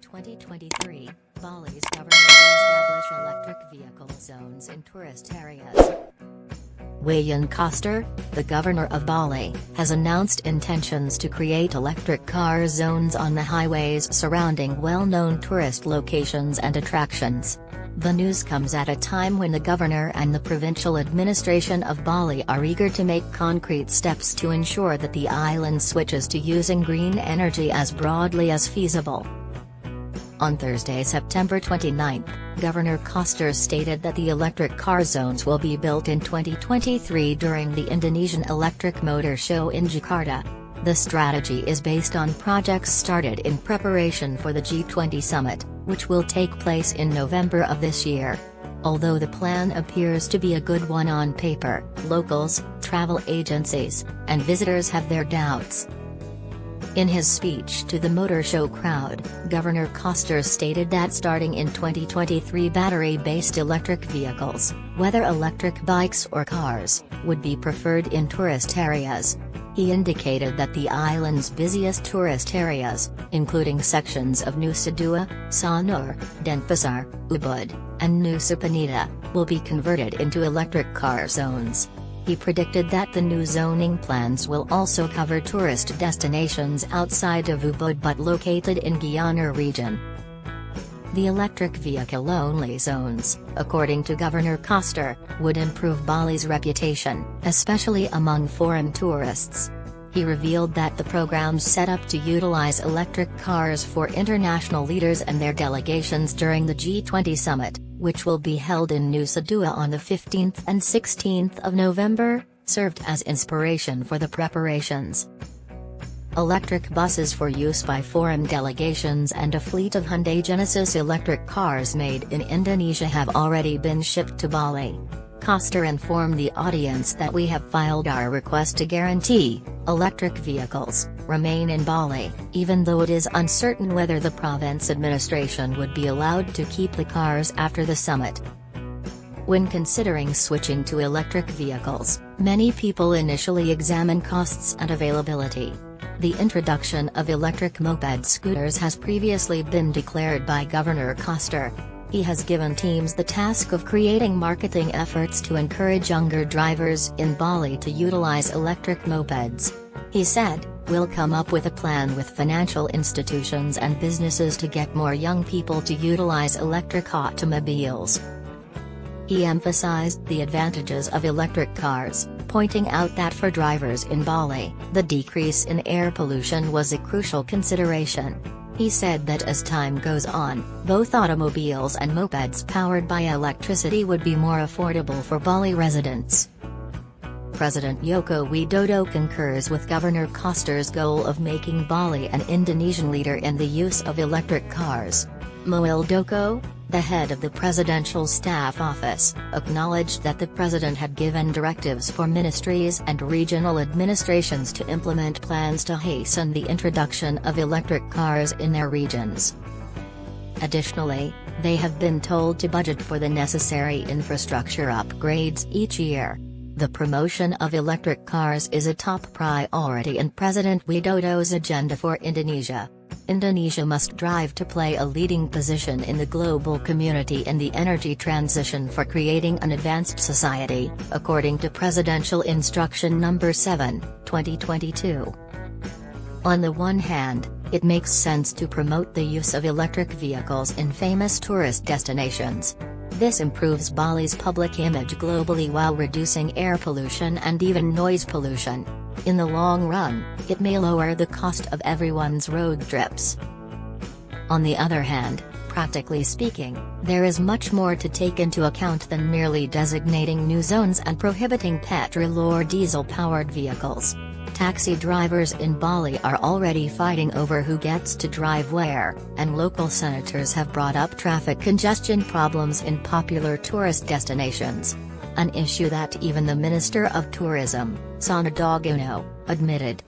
2023, Bali's governor will establish electric vehicle zones in tourist areas. Wayan Koster, the governor of Bali, has announced intentions to create electric car zones on the highways surrounding well-known tourist locations and attractions. The news comes at a time when the governor and the provincial administration of Bali are eager to make concrete steps to ensure that the island switches to using green energy as broadly as feasible. On Thursday, September 29, Governor Koster stated that the electric car zones will be built in 2023 during the Indonesian Electric Motor Show in Jakarta. The strategy is based on projects started in preparation for the G20 summit, which will take place in November of this year. Although the plan appears to be a good one on paper, locals, travel agencies, and visitors have their doubts. In his speech to the motor show crowd, Governor Koster stated that starting in 2023 battery-based electric vehicles, whether electric bikes or cars, would be preferred in tourist areas. He indicated that the island's busiest tourist areas, including sections of Nusa Dua, Sanur, Denpasar, Ubud, and Nusa Penida, will be converted into electric car zones. He predicted that the new zoning plans will also cover tourist destinations outside of Ubud but located in Gianyar region. The electric vehicle-only zones, according to Governor Koster, would improve Bali's reputation, especially among foreign tourists. He revealed that the programs set up to utilize electric cars for international leaders and their delegations during the G20 summit, which will be held in Nusa Dua on the 15th and 16th of November, served as inspiration for the preparations. Electric buses for use by foreign delegations and a fleet of Hyundai Genesis electric cars made in Indonesia have already been shipped to Bali. Koster informed the audience that we have filed our request to guarantee electric vehicles remain in Bali, even though it is uncertain whether the province administration would be allowed to keep the cars after the summit. When considering switching to electric vehicles, many people initially examine costs and availability. The introduction of electric moped scooters has previously been declared by Governor Koster. He has given teams the task of creating marketing efforts to encourage younger drivers in Bali to utilize electric mopeds. He said, "We'll come up with a plan with financial institutions and businesses to get more young people to utilize electric automobiles." He emphasized the advantages of electric cars, pointing out that for drivers in Bali, the decrease in air pollution was a crucial consideration. He said that as time goes on, both automobiles and mopeds powered by electricity would be more affordable for Bali residents. President Joko Widodo concurs with Governor Koster's goal of making Bali an Indonesian leader in the use of electric cars. Muldoko, the head of the Presidential Staff Office, acknowledged that the president had given directives for ministries and regional administrations to implement plans to hasten the introduction of electric cars in their regions. Additionally, they have been told to budget for the necessary infrastructure upgrades each year. The promotion of electric cars is a top priority in President Widodo's agenda for Indonesia. Indonesia must drive to play a leading position in the global community in the energy transition for creating an advanced society, according to Presidential Instruction No. 7, 2022. On the one hand, it makes sense to promote the use of electric vehicles in famous tourist destinations. This improves Bali's public image globally while reducing air pollution and even noise pollution. In the long run, it may lower the cost of everyone's road trips. On the other hand, practically speaking, there is much more to take into account than merely designating new zones and prohibiting petrol or diesel-powered vehicles. Taxi drivers in Bali are already fighting over who gets to drive where, and local senators have brought up traffic congestion problems in popular tourist destinations. An issue that even the Minister of Tourism, Sandiaga Uno, admitted.